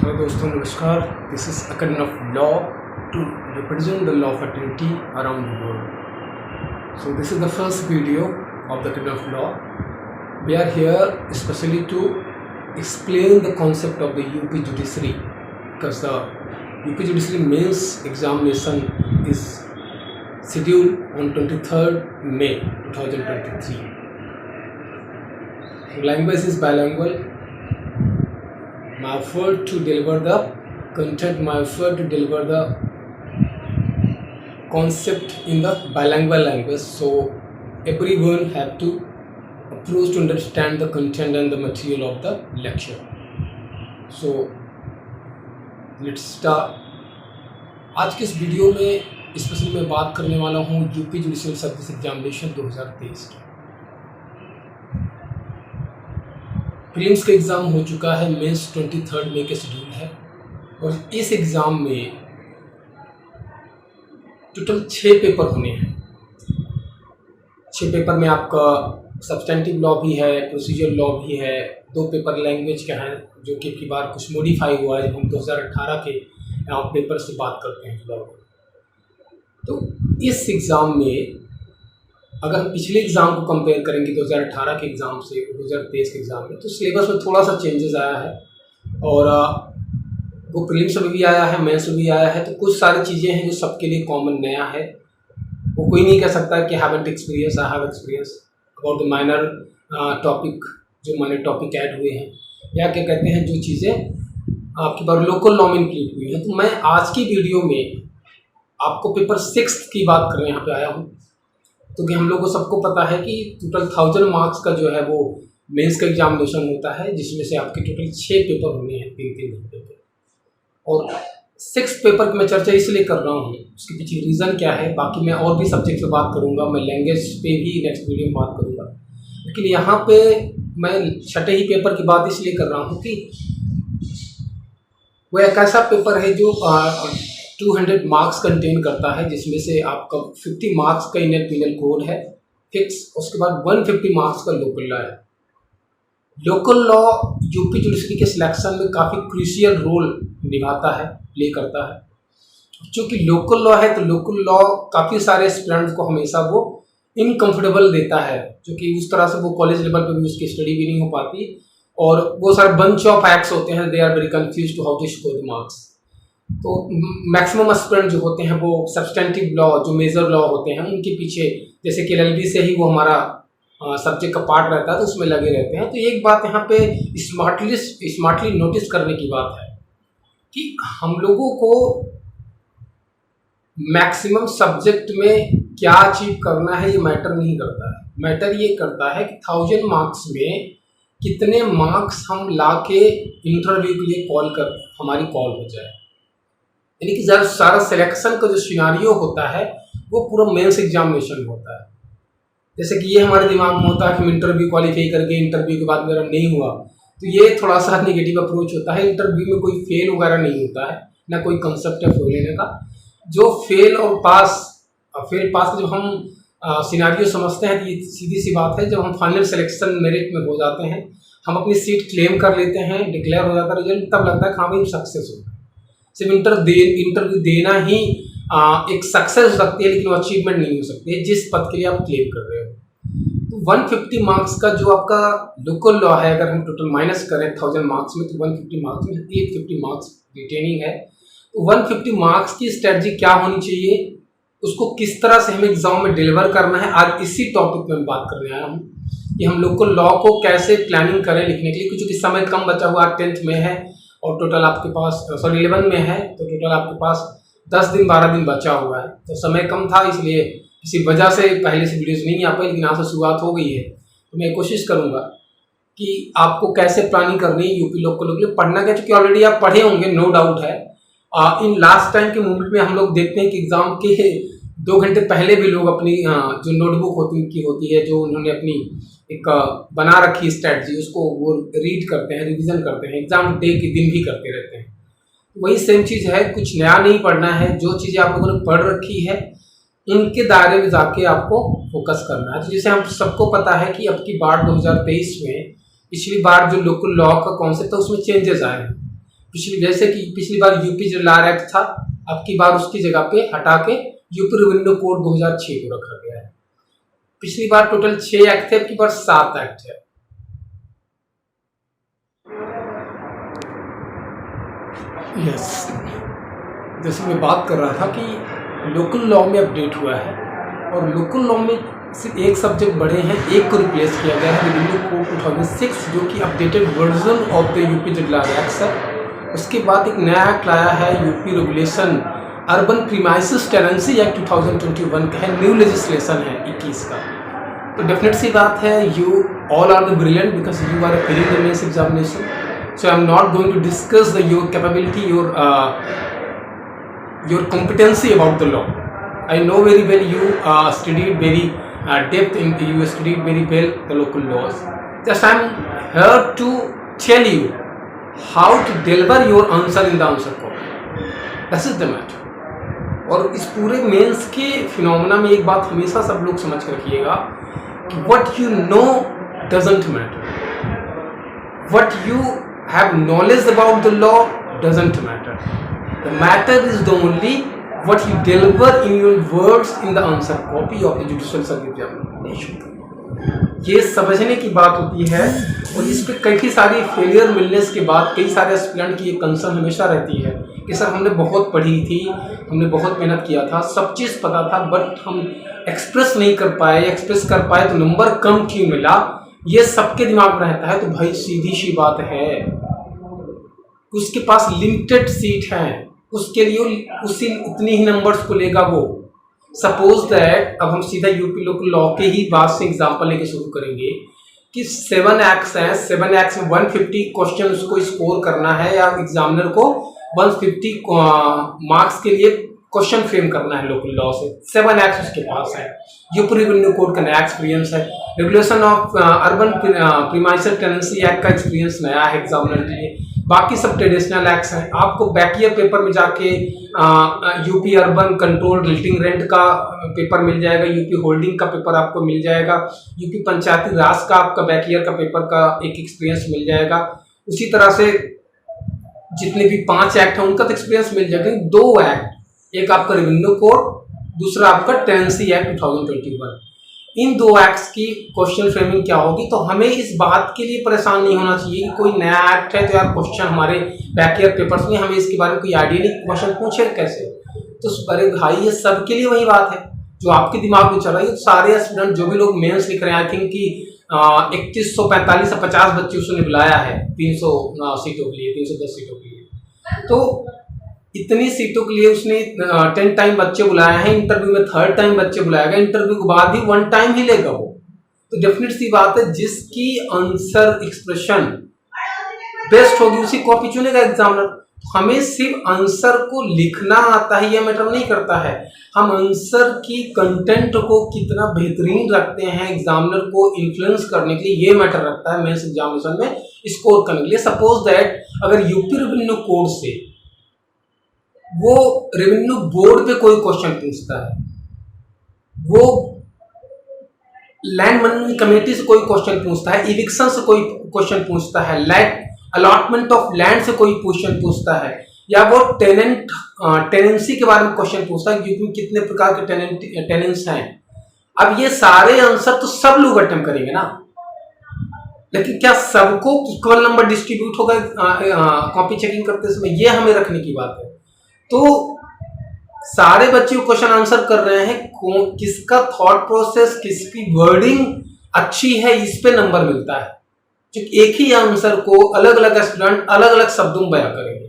Hello दोस्तों, नमस्कार। This is academy of law to represent the law faculty around the world. So this is the first video of the Academy of Law. We are here especially to explain the concept of the UP Judiciary, because the UP Judiciary mains examination is scheduled on 23rd May 2023. Language is bilingual. My effort to deliver the content, my effort to deliver the concept in the bilingual language, so everyone have to approach to understand the content and the material of the lecture. So let's start. आज के इस video में specially मैं बात करने वाला हूँ UP judicial service examination 2023 की. प्रीलिम्स का एग्ज़ाम हो चुका है, मेंस 23rd मई के शेड्यूल है, और इस एग्ज़ाम में टोटल 6 पेपर होने हैं. 6 पेपर में आपका सब्सटेंटिव लॉ भी है, प्रोसीजर लॉ भी है, 2 पेपर लैंग्वेज का है जो कि एक बार कुछ मॉडिफाई हुआ है जब हम 2018 के पेपर से बात करते हैं लॉ. तो इस एग्ज़ाम में अगर हम पिछले एग्ज़ाम को कंपेयर करेंगे 2018 के एग्ज़ाम से 2023 के एग्ज़ाम में, तो सिलेबस में थोड़ा सा चेंजेस आया है, और वो प्रीलिम्स में भी आया है, मेंस में भी आया है. तो कुछ सारी चीज़ें हैं जो सबके लिए कॉमन नया है. वो कोई नहीं कह सकता कि haven't experience, I have experience about the minor topic, जो माइनर टॉपिक ऐड हुए हैं, या क्या कहते हैं जो चीज़ें आपके पास लोकल लॉ में इंक्लूड हुई हैं. तो मैं आज की वीडियो में आपको पेपर 6 की बात करने यहाँ पे आया हूँ. तो कि हम लोग को सबको पता है कि टोटल 1000 मार्क्स का जो है वो मेंस का एग्जामिनेशन होता है, जिसमें से आपके टोटल 6 पेपर होने हैं 3-3 घंटे के. और 6 पेपर की मैं चर्चा इसलिए कर रहा हूँ, उसके पीछे रीज़न क्या है. बाकी मैं और भी सब्जेक्ट पे बात करूँगा, मैं लैंग्वेज पे भी नेक्स्ट वीडियो में बात करूँगा, लेकिन यहाँ पे मैं 6 ही पेपर की बात इसलिए कर रहा हूँ कि वो एक ऐसा पेपर है जो 200 मार्क्स कंटेन करता है, जिसमें से आपका 50 मार्क्स का इंडियन पीनल कोड है फिक्स, उसके बाद 150 मार्क्स का लोकल लॉ है. लोकल लॉ यूपी जुडिशरी के सिलेक्शन में काफ़ी क्रूशियल रोल निभाता है, प्ले करता है. चूँकि लोकल लॉ है तो लोकल लॉ काफ़ी सारे स्टूडेंट्स को हमेशा वो इनकम्फर्टेबल देता है, क्योंकि उस तरह से वो कॉलेज लेवल पर भी उसकी स्टडी भी नहीं हो पाती, और वो सारे बंच ऑफ एक्ट्स होते हैं, they are very confuse to how to score the marks. तो मैक्सिमम स्टूडेंट जो होते हैं वो सब्सटेंटिव लॉ, जो मेजर लॉ होते हैं, उनके पीछे, जैसे कि LLB से ही वो हमारा सब्जेक्ट का पार्ट रहता है, तो उसमें लगे रहते हैं. तो एक बात यहाँ पे स्मार्टली नोटिस करने की बात है कि हम लोगों को मैक्सिमम सब्जेक्ट में क्या अचीव करना है ये मैटर नहीं करता है. मैटर ये करता है कि 1000 मार्क्स में कितने मार्क्स हम ला के इंटरव्यू के लिए हमारी कॉल हो जाए. यानी कि जब सारा सिलेक्शन का जो सिनारियो होता है वो पूरा मेंस एग्जामिनेशन होता है. जैसे कि ये हमारे दिमाग में होता है कि हम इंटरव्यू क्वालिफाई करके इंटरव्यू के बाद मेरा नहीं हुआ, तो ये थोड़ा सा नेगेटिव अप्रोच होता है. इंटरव्यू में कोई फेल वगैरह नहीं होता है, ना कोई कंसेप्ट है फेल लेने का. जो फेल और पास का जब हम सिनारियो समझते हैं, तो ये सीधी सी बात है, जब हम फाइनल सिलेक्शन मेरिट में हो जाते हैं, हम अपनी सीट क्लेम कर लेते हैं, डिक्लेयर हो जाता है रिजल्ट, तब लगता है कि हाँ भाई सक्सेस हो. सिर्फ इंटरव्यू देना ही एक सक्सेस हो सकती है, लेकिन वो अचीवमेंट नहीं हो सकती है जिस पद के लिए आप क्लेम कर रहे हो. तो 150 मार्क्स का जो आपका लोकल लॉ है, अगर हम टोटल माइनस करें 1000 मार्क्स में, तो 150 मार्क्स में 850 मार्क्स रिटेनिंग है. तो 150 मार्क्स की स्ट्रेटजी क्या होनी चाहिए, उसको किस तरह से हमें एग्जाम में डिलीवर करना है, आज इसी टॉपिक में बात करने आया हूँ कि हम लोकल लॉ को कैसे प्लानिंग करें लिखने के लिए. क्योंकि समय कम बचा हुआ, 10th में है और टोटल आपके पास 11 में है, तो टोटल आपके पास 10 दिन 12 दिन बचा हुआ है. तो समय कम था, इसलिए इसी वजह से पहले से वीडियोस नहीं आ पाई, लेकिन यहाँ से शुरुआत हो गई है. तो मैं कोशिश करूँगा कि आपको कैसे प्लानिंग करनी है यूपी लोकल के लिए. पढ़ना क्या, चूँकि ऑलरेडी आप पढ़े होंगे, नो डाउट है. इन लास्ट टाइम के मूवमेंट में हम लोग देखते हैं कि एग्ज़ाम के 2 घंटे पहले भी लोग अपनी जो नोटबुक होती है, जो उन्होंने अपनी एक बना रखी स्ट्रेटजी, उसको वो रीड करते हैं, रिवीजन करते हैं, एग्जाम डे के दिन भी करते रहते हैं. वही सेम चीज़ है, कुछ नया नहीं पढ़ना है. जो चीज़ें आप लोगों ने पढ़ रखी है उनके दायरे में जाके आपको फोकस करना है. तो जैसे हम सबको पता है कि अब की बार 2023 में, पिछली बार जो लोकल लॉ का कॉन्सेप्ट था उसमें चेंजेस आए हैं. जैसे कि पिछली बार यूपी जनरल एक्ट था, अब की बार उसकी जगह पे हटा के यूपी रेवेन्यू कोड 2006 को रखा गया है। पिछली बार टोटल 6 एक्ट थे, अब की बार 7 एक्ट है। यस, जैसे मैं बात कर रहा था कि लोकल लॉ में अपडेट हुआ है, और लोकल लॉ में सिर्फ एक सब्जेक्ट बढ़े हैं, एक को रिप्लेस किया गया है, रेवेन्यू कोड 2006, जो कि updated version of the UP general act है। उसके बाद एक नया एक्ट लाया है, UP regulation urban premises tenancy act 2021 का है, न्यू लेजिस्लेशन है 21 का। तो डेफिनेट सी बात है, you all are the brilliant because you are appearing the mains examination, so I'm not going to discuss your capability, your competency about the law. I know very well you studied very you studied very well the local laws. Just I'm here to tell you how to deliver your answer in the answer copy. This is the matter. और इस पूरे mains के phenomena में एक बात हमेशा सब लोग समझ कर रखिएगा कि what you know doesn't matter. What you have knowledge about the law doesn't matter. The matter is the only what you deliver in your words in the answer copy of the judicial service examination. ये समझने की बात होती है, और इस पे कई सारी फेलियर मिलने के बाद कई सारे एस्पिरेंट की ये कंसर्न हमेशा रहती है कि सर हमने बहुत पढ़ी थी, हमने बहुत मेहनत किया था, सब चीज़ पता था, बट हम एक्सप्रेस नहीं कर पाए, एक्सप्रेस कर पाए तो नंबर कम क्यों मिला, ये सबके दिमाग में रहता है। तो भाई सीधी सी बात है, उसके पास लिमिटेड सीट है, उसके लिए उसी उतनी ही नंबर्स को लेगा वो। सपोज दैट अब हम सीधा यूपी लोकल लॉ के ही बात से एग्जांपल लेके शुरू करेंगे कि 7 एक्ट्स हैं, 7 एक्ट्स में 150 क्वेश्चन उसको स्कोर करना है, या एग्जामिनर को 150 मार्क्स के लिए क्वेश्चन फ्रेम करना है लोकल लॉ से। 7 एक्ट्स उसके पास है, यूपी रेवेन्यू कोड का नया एक्सपीरियंस है, regulation of urban premises tenancy act का एक्सपीरियंस नया है एग्जामिनर के लिए, बाकी सब ट्रेडिशनल एक्ट्स हैं। आपको बैक ईयर पेपर में जाके UP urban control relating rent का पेपर मिल जाएगा, यूपी होल्डिंग का पेपर आपको मिल जाएगा, यूपी पंचायती राज का आपका बैक ईयर का पेपर का एक एक्सपीरियंस मिल जाएगा। उसी तरह से जितने भी 5 एक्ट हैं उनका तो एक्सपीरियंस मिल जाएगा। 2 एक्ट, एक आपका रेवेन्यू कोड, दूसरा आपका टेनेंसी एक्ट 2021, इन 2 एक्ट्स की क्वेश्चन फ्रेमिंग क्या होगी। तो हमें इस बात के लिए परेशान नहीं होना चाहिए कि कोई नया एक्ट है तो यार क्वेश्चन हमारे बैक ईयर पेपर्स में, हमें इसके बारे में कोई आइडिया नहीं, क्वेश्चन पूछे कैसे। तो अरे भाई, ये सबके लिए वही बात है जो आपके दिमाग में चल रहा है। सारे स्टूडेंट जो भी लोग मेंस लिख रहे हैं, आई थिंक कि 3145 से 50 बच्चे उसने बुलाया है 300 सीटों के लिए, 310 सीटों के लिए। तो इतनी सीटों के लिए उसने 10 टाइम बच्चे बुलाए हैं, इंटरव्यू में 3rd टाइम बच्चे बुलाएगा, इंटरव्यू के बाद भी 1 टाइम ही लेगा वो। तो डेफिनेट सी बात है, जिसकी आंसर एक्सप्रेशन बेस्ट होगी उसी कॉपी चुनेगा एग्जामिनर। हमें सिर्फ आंसर को लिखना आता है यह मैटर नहीं करता है, हम आंसर की कंटेंट को कितना बेहतरीन रखते हैं एग्जामिनर को इन्फ्लुएंस करने के लिए, ये मैटर रखता है मेंस एग्जामिनेशन में स्कोर करने के लिए। सपोज दैट अगर यूपी रेवेन्यू कोड से वो रेवेन्यू बोर्ड पे कोई क्वेश्चन पूछता है, वो लैंड मैनेजमेंट कमेटी से कोई क्वेश्चन पूछता है, इविक्शन से कोई क्वेश्चन पूछता है, लैंड अलॉटमेंट ऑफ लैंड से कोई क्वेश्चन पूछता है, या वो टेनेंसी के बारे में क्वेश्चन पूछता है कि कितने प्रकार के टेनेंट्स हैं। अब ये सारे आंसर तो सब लोग अटेम्प्ट करेंगे ना, लेकिन क्या सबको इक्वल नंबर डिस्ट्रीब्यूट होगा कॉपी चेकिंग करते समय, ये हमें रखने की बात है। तो सारे बच्चे क्वेश्चन आंसर कर रहे हैं, किसका थॉट प्रोसेस, किसकी वर्डिंग अच्छी है, इस पे नंबर मिलता है। क्योंकि एक ही आंसर को अलग अलग स्टूडेंट अलग अलग शब्दों में बयां करेंगे,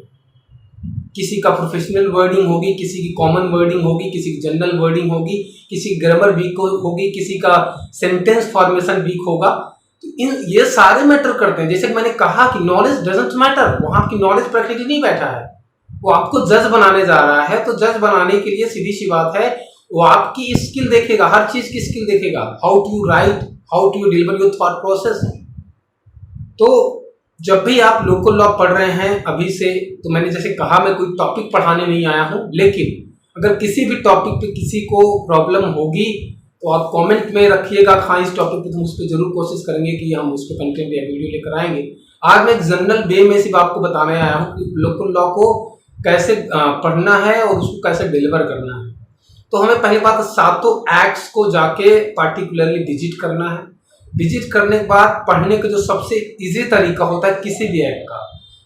किसी का प्रोफेशनल वर्डिंग होगी, किसी की कॉमन वर्डिंग होगी, किसी की जनरल वर्डिंग होगी, किसी की ग्रामर वीक होगी, किसी का सेंटेंस फॉर्मेशन वीक होगा। तो ये सारे मैटर करते हैं। जैसे कि मैंने कहा कि नॉलेज डजंट मैटर, वो आपकी नॉलेज प्रैक्टिकली नहीं बैठा है, वो आपको जज बनाने जा रहा है। तो जज बनाने के लिए सीधी सी बात है, वो आपकी स्किल देखेगा, हर चीज की स्किल देखेगा, how to you write, how to you deliver your thought process. तो जब भी आप लोकल लॉ पढ़ रहे हैं अभी से, तो मैंने जैसे कहा मैं कोई टॉपिक पढ़ाने नहीं आया हूं, लेकिन अगर किसी भी टॉपिक पे किसी को प्रॉब्लम होगी तो आप कमेंट में रखिएगा, हाँ इस टॉपिक पे हम उस पर जरूर कोशिश करेंगे कि हम उस पर कंटेंट या वीडियो लेकर आएंगे। आज मैं एक जनरल वे में सिर्फ आपको बताने आया हूँ कि लोकल लॉ को कैसे पढ़ना है और उसको कैसे डिलीवर करना है। तो हमें पहली बात सातों एक्ट्स को जाके पार्टिकुलरली विजिट करना है। विजिट करने के बाद पढ़ने का जो सबसे इजी तरीका होता है किसी भी एक्ट का,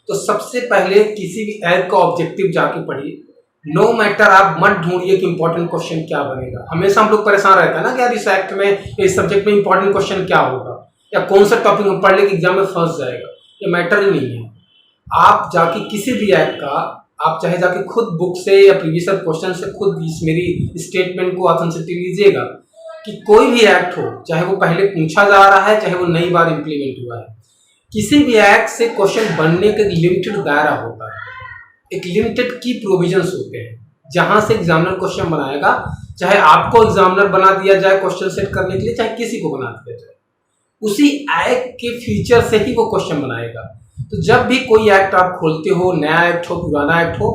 तो सबसे पहले किसी भी एक्ट का ऑब्जेक्टिव जाके पढ़िए। नो मैटर आप मत ढूंढिए कि इंपॉर्टेंट क्वेश्चन क्या बनेगा। हमेशा हम लोग परेशान रहते हैं ना कि यार इस एक्ट में, इस सब्जेक्ट में इंपॉर्टेंट क्वेश्चन क्या होगा या कौन सा टॉपिक हम पढ़ लेंगे एग्जाम में फंस जाएगा। ये मैटर ही नहीं है। आप जाके किसी भी एक्ट का आप चाहे जाके खुद बुक से या प्रीवियस क्वेश्चन से खुद इस मेरी स्टेटमेंट को ऑथेंटिसिटी लीजिएगा कि कोई भी एक्ट हो, चाहे वो पहले पूछा जा रहा है चाहे वो नई बार इंप्लीमेंट हुआ है, किसी भी एक्ट से क्वेश्चन बनने का लिमिटेड दायरा होता है, एक लिमिटेड की प्रोविजंस होते हैं जहां से एग्जामिनर क्वेश्चन बनाएगा। चाहे आपको एग्जामिनर बना दिया जाए क्वेश्चन सेट करने के लिए, चाहे किसी को बना दिया जाए, उसी एक्ट के फीचर से ही वो क्वेश्चन बनाएगा। तो जब भी कोई एक्ट आप खोलते हो, नया एक्ट हो पुराना एक्ट हो,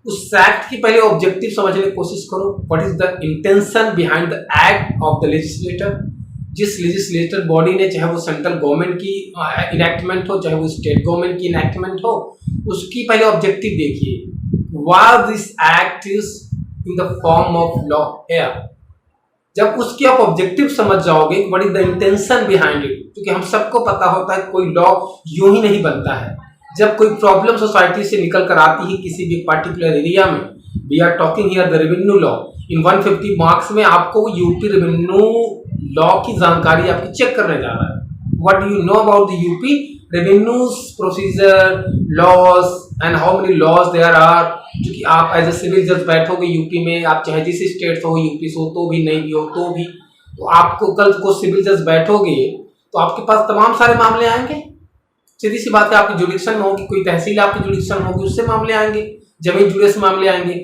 उस एक्ट की पहले ऑब्जेक्टिव समझने की कोशिश करो। What is the intention behind the act of the legislator. जिस लेजिस्लेटर बॉडी ने, चाहे वो सेंट्रल गवर्नमेंट की इनैक्टमेंट हो चाहे वो स्टेट गवर्नमेंट की इनैक्टमेंट हो, उसकी पहले ऑब्जेक्टिव देखिए। Why this act is in the form of law here. जब उसकी आप ऑब्जेक्टिव समझ जाओगे, what is the intention behind it, क्योंकि हम सबको पता होता है कोई लॉ यूं ही नहीं बनता है। जब कोई प्रॉब्लम सोसाइटी से निकल कर आती है किसी भी पार्टिकुलर एरिया में, we are talking here the revenue law, इन 150 मार्क्स में आपको यूपी रेवेन्यू लॉ की जानकारी आपकी चेक करने जा रहा है। What do you know about the UP revenue procedure laws and how many laws there are. क्योंकि आप एज ए सिविल जज बैठोगे यूपी में, आप चाहे जिस स्टेट से हो, यूपी से हो तो भी, नहीं भी हो तो भी, तो आपको कल को सिविल जज बैठोगे तो आपके पास तमाम सारे मामले आएंगे। सीधी सी बात है, आपकी जुडिक्शन में होगी, कोई तहसील आपकी जुडिक्शन में होगी, उससे मामले आएंगे, जमीन जुड़े से मामले आएंगे।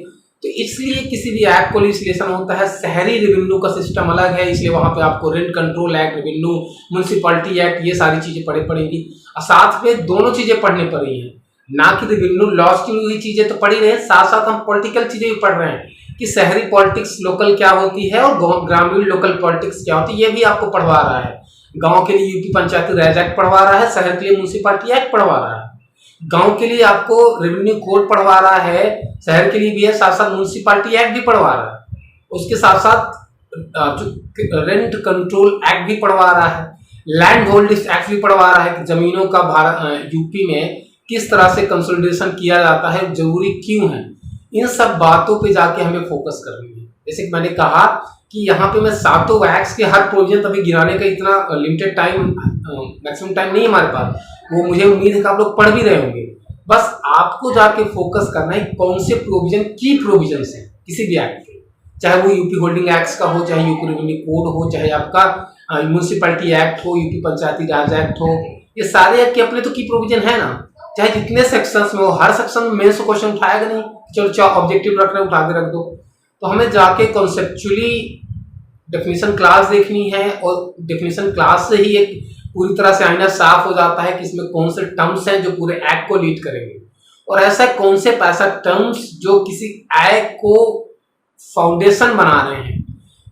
तो इसलिए किसी भी एक्ट को लिजिस्लेशन होता है, शहरी रेवेन्यू का सिस्टम अलग है, इसलिए वहां पे आपको rent control act, revenue, municipality act, ये सारी चीजें पड़ेंगी। और साथ में दोनों चीजें पढ़ने पड़ रही हैं, ना कि रेवेन्यू लॉज की हुई चीजें तो पढ़ी रहे, साथ साथ हम पॉलिटिकल चीजें भी पढ़ रहे हैं कि शहरी पॉलिटिक्स लोकल क्या होती है और ग्रामीण लोकल पॉलिटिक्स क्या होती है, ये भी आपको पढ़वा रहा है। गांव के लिए यूपी पंचायती राज एक्ट पढ़वा रहा है, शहर के लिए म्युनिसिपैलिटी एक्ट पढ़वा रहा है। गांव के लिए आपको रेवेन्यू कोड पढ़वा रहा है, शहर के लिए भी है, साथ साथ म्युनिसिपैलिटी एक्ट भी पढ़वा रहा है, उसके साथ साथ रेंट कंट्रोल एक्ट भी पढ़वा रहा है, लैंड होल्डिंग एक्ट भी पढ़वा रहा है कि जमीनों का यूपी में किस तरह से कंसोलिडेशन किया जाता है, जरूरी क्यों है। इन सब बातों पे जाके हमें फोकस करनी है। जैसे कि मैंने कहा कि यहाँ पे मैं सातों एक्ट्स के हर प्रोविजन तभी गिराने का इतना लिमिटेड टाइम, मैक्सिमम टाइम नहीं हमारे पास, वो मुझे उम्मीद है कि आप लोग पढ़ भी रहे होंगे। बस आपको जाके फोकस करना है कौन से प्रोविजन की प्रोविजन है किसी भी एक्ट के, चाहे वो यूपी होल्डिंग एक्ट का हो, चाहे यूपी रेवेन्यू कोड हो, चाहे आपका म्युनिसिपैलिटी एक्ट हो, यूपी पंचायती राज एक्ट हो, ये सारे एक्ट के अपने तो की प्रोविजन है ना। चाहे जितने सेक्शंस में हो, हर सेक्शन में मेंस क्वेश्चन उठाएगा नहीं, चलो ऑब्जेक्टिव रख रहे उठा के रख दो। तो हमें जाके कॉन्सेप्चुअली डेफिनेशन क्लास देखनी है, और डेफिनेशन क्लास से ही एक पूरी तरह से आईना साफ हो जाता है कि इसमें कौन से टर्म्स हैं जो पूरे एक्ट को लीड करेंगे, और ऐसा कौन से ऐसा टर्म्स जो किसी एक्ट को फाउंडेशन बना रहे हैं।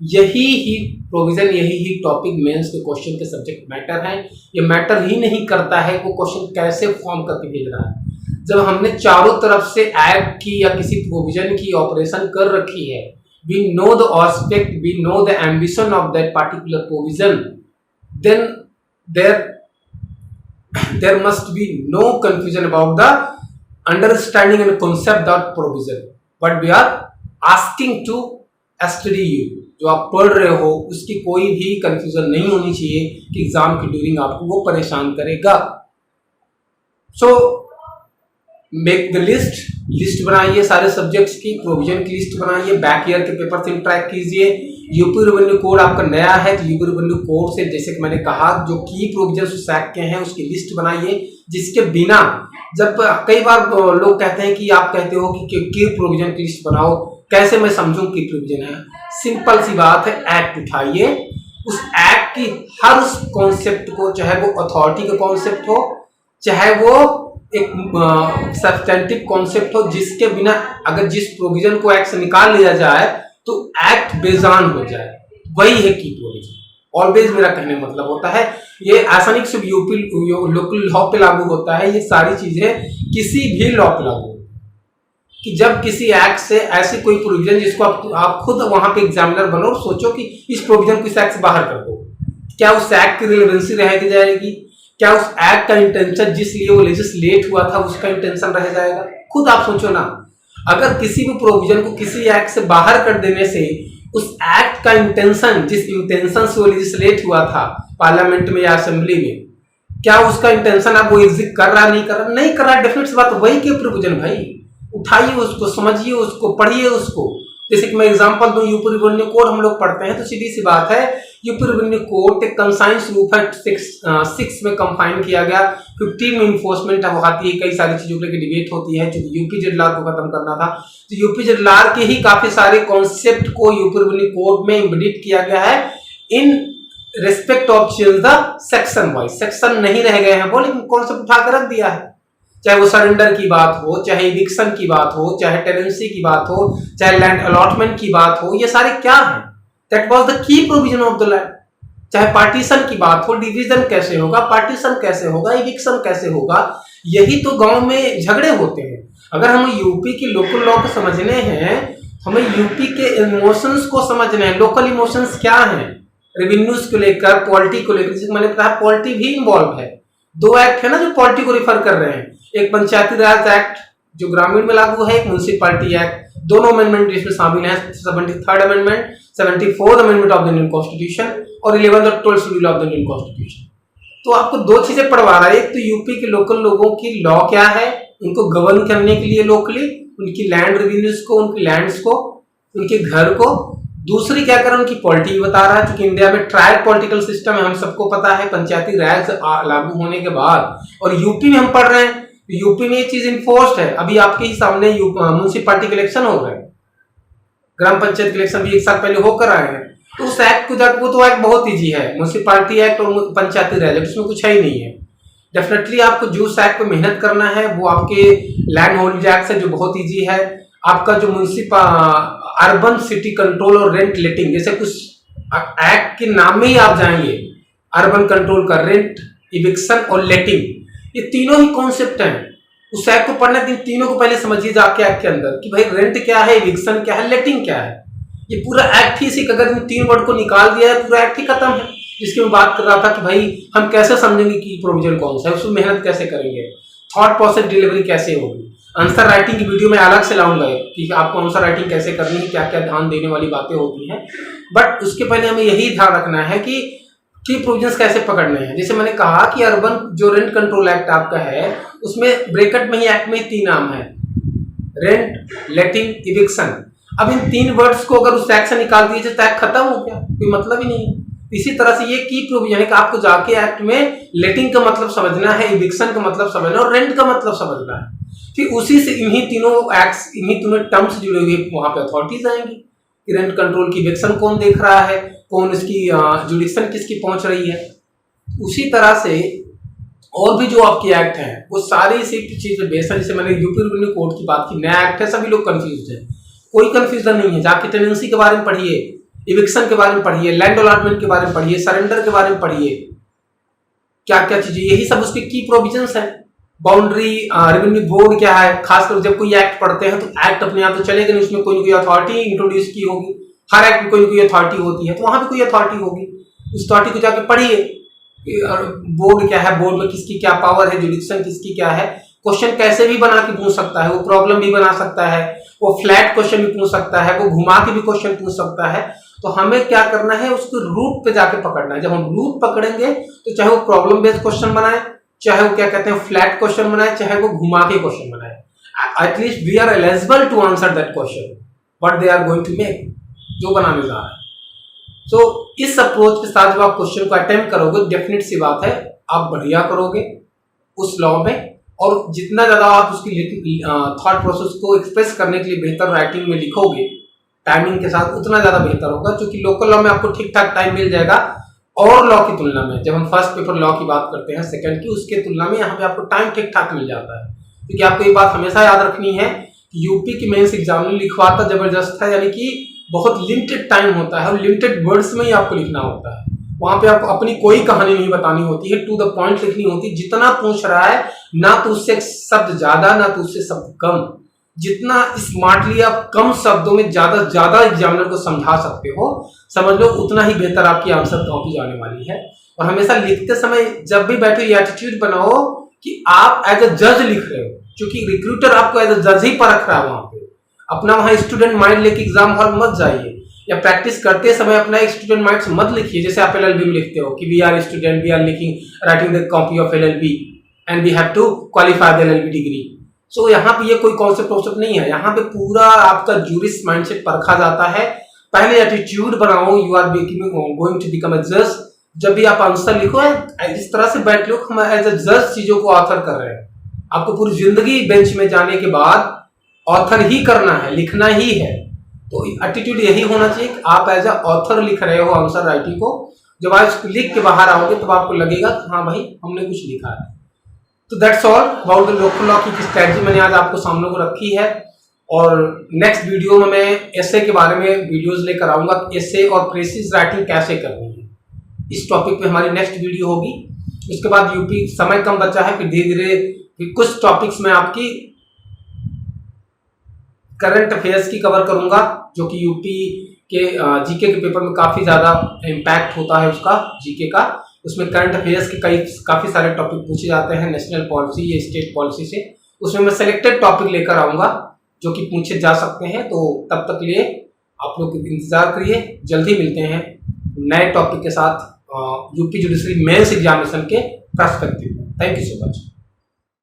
यही ही प्रोविजन, यही ही टॉपिक मेंस के क्वेश्चन के सब्जेक्ट मैटर है। ये मैटर ही नहीं करता है वो क्वेश्चन कैसे फॉर्म करके भेज रहा है। जब हमने चारों तरफ से एक्ट की या किसी प्रोविजन की ऑपरेशन कर रखी है, we know the aspect, we know the ambition of that particular provision, then there must be no confusion about the understanding and concept of provision. But we are asking to study you, जो आप पढ़ रहे हो उसकी कोई भी confusion नहीं होनी चाहिए कि एग्जाम की ड्यूरिंग आपको वो परेशान करेगा। सो मेक द लिस्ट बनाइए सारे सब्जेक्ट्स की, प्रोविजन की लिस्ट बनाइए, बैक ईयर के पेपर से ट्रैक कीजिए। यूपी रेवेन्यू कोड आपका नया है तो यूपी रेवेन्यू कोड से, जैसे कि मैंने कहा, जो की प्रोविजन उस एक्ट के हैं उसकी लिस्ट बनाइए, जिसके बिना, जब कई बार लोग कहते हैं कि आप कहते हो कि की प्रोविजन की लिस्ट बनाओ, कैसे मैं समझूं की प्रोविजन है। सिंपल सी बात है, एक्ट उठाइए, उस एक्ट की हर उस कॉन्सेप्ट को, चाहे वो अथॉरिटी का कॉन्सेप्ट हो, चाहे वो एक सब्सटेंटिव कॉन्सेप्ट हो, जिसके बिना अगर जिस प्रोविजन को एक्ट से निकाल लिया जाए तो एक्ट बेजान हो जाए, वही है की प्रोविजन। ऑलवेज मेरा कहने का मतलब होता है, ये ऐसा नहीं सिर्फ यूपी लोकल लॉ पे लागू होता है, ये सारी चीजें किसी भी लॉ पे लागू होती है कि जब किसी एक्ट से ऐसी कोई प्रोविजन जिसको आप खुद वहां पे एग्जामिनर बनो और सोचो कि इस प्रोविजन को इस एक्ट से बाहर कर दो, क्या उस एक्ट की रिलेवेंसी रह जाएगी, क्या उस एक्ट का इंटेंशन जिस लिए वो लेजिस्लेट हुआ था उसका इंटेंशन रह जाएगा। खुद आप सोचो ना, अगर किसी भी प्रोविजन को किसी एक्ट से बाहर कर देने से उस एक्ट का इंटेंशन, जिस इंटेंशन से वो लेजिस्लेट हुआ था पार्लियामेंट में या असेंबली में, क्या उसका इंटेंशन अब वो एग्जिस्ट कर रहा नहीं कर रहा, नहीं कर रहा, डेफिनेट बात वही के प्रोविजन भाई, उठाइए उसको, समझिए उसको, पढ़िए उसको। जैसे कि मैं एग्जांपल दूं, यूपी रेवेन्यू कोड हम लोग पढ़ते हैं तो सीधी सी बात है, यूपी रेवेन्यू कोड एक कंसाइंस रूप है, 6 में कंफाइन किया गया, 15 में इन्फोर्समेंट अब आती है, कई सारी चीजों के डिबेट होती है, क्योंकि यूपी जेडलार को खत्म करना था, तो यूपी जेडलार के ही काफी सारे कॉन्सेप्ट को यूपी रेवेन्यू कोड में इम्बेडेड किया गया है in respect of change the section wise. Section नहीं रह गए हैं वो, लेकिन कॉन्सेप्ट उठाकर रख दिया है, चाहे वो सरेंडर की बात हो, चाहे इविक्शन की बात हो, चाहे टेनेंसी की बात हो, चाहे लैंड अलॉटमेंट की बात हो, ये सारे क्या है, that was the key provision of the land. चाहे पार्टीशन की बात हो, डिवीजन कैसे होगा, पार्टीशन कैसे होगा, इविक्शन कैसे होगा, यही तो गांव में झगड़े होते हैं। अगर हम यूपी की लोकल लॉ को समझने हैं, हमें यूपी के इमोशंस को समझना है। लोकल इमोशंस क्या है, रेवेन्यूज को लेकर, पॉलिटी को लेकर, जैसे मैंने कहा पॉलिटी भी इन्वॉल्व है। 2 एक्ट है ना जो पॉलिटी को रिफर कर रहे हैं, एक पंचायती राज एक्ट जो ग्रामीण में लागू है, एक म्युनिसिपैलिटी एक्ट, दोनों अमेंडमेंट इसमें शामिल हैं, 73rd amendment, 74th amendment of the Indian constitution और 11th और 12th schedule of the Indian constitution. तो आपको 2 चीजें पढ़वा रहा है, एक तो यूपी के लोकल लोगों की लॉ क्या है, उनको गवर्न करने के लिए लोकली, उनकी लैंड रेवेन्यूज को, उनकी लैंड्स को, उनके घर को। दूसरी क्या कर उनकी पॉलिटी बता रहा है, क्योंकि इंडिया में ट्रायल पॉलिटिकल सिस्टम है, हम सबको पता है, पंचायती राज लागू होने के बाद। और यूपी में हम पढ़ रहे हैं, यूपी में ये चीज इन्फोर्स्ड है। अभी आपके ही सामने म्युनिसिपैलिटी के इलेक्शन हो रहे हैं, ग्राम पंचायत के इलेक्शन भी 1 साल पहले होकर आए हैं, तो उस एक्ट को जाकर, वो तो एक्ट बहुत ईजी है, म्युनिसिपैलिटी एक्ट और पंचायती राज, उसमें कुछ है ही नहीं है। डेफिनेटली आपको जो उस एक्ट पे मेहनत करना है वो आपके लैंड होल्डिंग एक्ट है जो बहुत ईजी है, आपका जो अर्बन सिटी कंट्रोल और रेंट लेटिंग, जैसे कुछ एक्ट के नाम में ही आप जाएंगे, अर्बन कंट्रोल का रेंट, इविक्शन और लेटिंग, ये तीनों ही कॉन्सेप्ट हैं। उस एक्ट को पढ़ने के तीनों को पहले समझिए जाके एक्ट के अंदर कि भाई रेंट क्या है, इविक्शन क्या है, लेटिंग क्या है। ये पूरा एक्ट ही इसी, अगर इन 3 वर्ड को निकाल दिया है पूरा एक्ट ही खत्म है। जिसकी मैं बात कर रहा था कि भाई हम कैसे समझेंगे कि प्रोविजन कौन सा है, उसमें मेहनत कैसे करेंगे, थॉट प्रोसेस डिलीवरी कैसे होगी। आंसर राइटिंग की वीडियो में अलग से लाऊंगा कि आपको आंसर राइटिंग कैसे करनी है, क्या क्या ध्यान देने वाली बातें होती हैं। बट उसके पहले हमें यही ध्यान रखना है कि प्रोविजंस कैसे पकड़ने हैं। जैसे मैंने कहा कि अर्बन जो रेंट कंट्रोल एक्ट आपका है, उसमें ब्रैकेट में ही एक्ट में 3 नाम है, रेंट, लेटिंग, इविक्शन। अब इन 3 वर्ड्स को अगर उस एक्ट से निकाल दिए तो एक्ट खत्म हो गया, कोई मतलब ही नहीं है। इसी तरह से ये की प्रोविजन है कि आपको जाके एक्ट में लेटिंग का मतलब समझना है, इविक्शन का मतलब समझना है और रेंट का मतलब समझना है। फिर उसी से इन्हीं तीनों एक्ट्स, इन्हीं तीनों टर्म्स जुड़े हुए वहां पे अथॉरिटीज आएंगी कि रेंट कंट्रोल की इविक्शन कौन देख रहा है, कौन इसकी जुडिक्शन किसकी पहुंच रही है। उसी तरह से और भी जो आपके एक्ट हैं वो सारी इसी चीज पे बेस्ड है। जैसे मैंने यूपी रेवेन्यू कोड की बात की, नया एक्ट है, सभी लोग कंफ्यूज है, कोई कंफ्यूजन नहीं है। जाके टेनेंसी के बारे में पढ़िए, इविक्शन के बारे में पढ़िए, लैंड अलॉटमेंट के बारे में पढ़िए, सरेंडर के बारे में पढ़िए, क्या क्या चीजें, यही सब उसके की प्रोविजंस हैं। बाउंड्री, रेवेन्यू बोर्ड क्या है, खासकर जब कोई एक्ट पढ़ते हैं तो एक्ट अपने आप तो चलेगा नहीं, उसमें कोई ना कोई अथॉरिटी इंट्रोड्यूस की होगी, हर एक्ट में कोई ना कोई अथॉरिटी होती है, तो वहां पे कोई अथॉरिटी होगी, उस अथॉरिटी को जाके पढ़िए। बोर्ड क्या है, बोर्ड में किसकी क्या पावर है, जुडिक्शन किसकी क्या है, क्वेश्चन कैसे भी बना के पूछ सकता है, वो प्रॉब्लम भी बना सकता है, वो फ्लैट क्वेश्चन भी पूछ सकता है, वो घुमा के भी क्वेश्चन पूछ सकता है। तो हमें क्या करना है, उसको रूट पे जाके पकड़ना है। जब हम रूट पकड़ेंगे तो चाहे वो प्रॉब्लम बेस्ड क्वेश्चन बनाए, चाहे वो क्या कहते हैं फ्लैट क्वेश्चन बनाए, चाहे वो घुमा के क्वेश्चन बनाए, at least we are eligible to answer that question what they are going to make, जो बनाने जा रहा है। सो इस अप्रोच के साथ जब आप क्वेश्चन को अटेम्प्ट करोगे, डेफिनेट सी बात है आप बढ़िया करोगे उस लॉ में, और जितना ज्यादा आप उसकी थॉट प्रोसेस को एक्सप्रेस करने के लिए बेहतर राइटिंग में लिखोगे टाइमिंग के साथ, उतना ज्यादा बेहतर होगा। क्योंकि लोकल लॉ में आपको ठीक ठाक टाइम मिल जाएगा और लॉ की तुलना में, जब हम फर्स्ट पेपर लॉ की बात करते हैं सेकंड की, उसके तुलना में यहाँ पे आपको टाइम ठीक ठाक मिल जाता है। क्योंकि आपको ये बात हमेशा याद रखनी है कि यूपी की मेंस एग्जाम में लिखवाता जबरदस्त है, यानी कि बहुत लिमिटेड टाइम होता है और लिमिटेड वर्ड्स में ही आपको लिखना होता है। वहां पे आपको अपनी कोई कहानी नहीं बतानी होती है, टू द पॉइंट लिखनी होती है। जितना पूछ रहा है ना तो उससे शब्द ज्यादा ना तो उससे शब्द कम, जितना स्मार्टली आप कम शब्दों में ज्यादा एग्जामिनर को समझा सकते हो, समझ लो उतना ही बेहतर आपकी आंसर कॉपी जाने वाली है। और हमेशा लिखते समय जब भी बैठो ये एटीट्यूड बनाओ कि आप एज अ जज लिख रहे हो, क्योंकि रिक्रूटर आपको एज अ जज ही परख रहा है। वहां पे अपना वहां स्टूडेंट माइंड लेके एग्जाम हॉल मत जाइए, या प्रैक्टिस करते समय अपना एक स्टूडेंट माइंड से मत लिखिए। जैसे आप एलएलबी में लिखते हो कि we are student, we are writing the copy of LLB and we have to qualify the LLB degree. So यहाँ पे ये कोई कॉन्सेप्ट नहीं है, यहाँ पे पूरा आपका जूरिस्ट माइंडसेट परखा जाता है। पहले एटीट्यूड बनाओ, you are going to become a जज। जब भी आप आंसर लिखो इस तरह से बैठ लो, हम एज अ जज चीजों को ऑथर कर रहे हैं। आपको पूरी जिंदगी बेंच में जाने के बाद ऑथर ही करना है, लिखना ही है। तो एटीट्यूड यही होना चाहिए कि आप एज अ ऑथर लिख रहे हो आंसर राइटिंग को। जब आप लिख के बाहर आओगे तब आपको लगेगा कि हाँ भाई हमने कुछ लिखा है। तो that's all about the local law की स्ट्रेटजी मैंने आज आपको सामने को रखी है। और नेक्स्ट वीडियो में मैं एसे के बारे में वीडियोस लेकर आऊंगा, एसे और प्रेसिज राइटिंग कैसे करनी है। इस टॉपिक पे हमारी नेक्स्ट वीडियो होगी। उसके बाद यूपी, समय कम बचा है, फिर धीरे धीरे कुछ टॉपिक्स में आपकी करंट अफेयर्स की कवर करूंगा, जो कि यूपी के जीके के पेपर में काफी ज्यादा इम्पैक्ट होता है उसका, जीके का। उसमें करंट अफेयर्स के काफी सारे टॉपिक पूछे जाते हैं नेशनल पॉलिसी या स्टेट पॉलिसी से। उसमें मैं सिलेक्टेड टॉपिक लेकर आऊंगा जो कि पूछे जा सकते हैं। तो तब तक लिए आप लोग इंतजार करिए, जल्दी मिलते हैं नए टॉपिक के साथ यूपी जुडिशरी मेंस एग्जामिनेशन के पर्सपेक्टिव में। Thank you so much.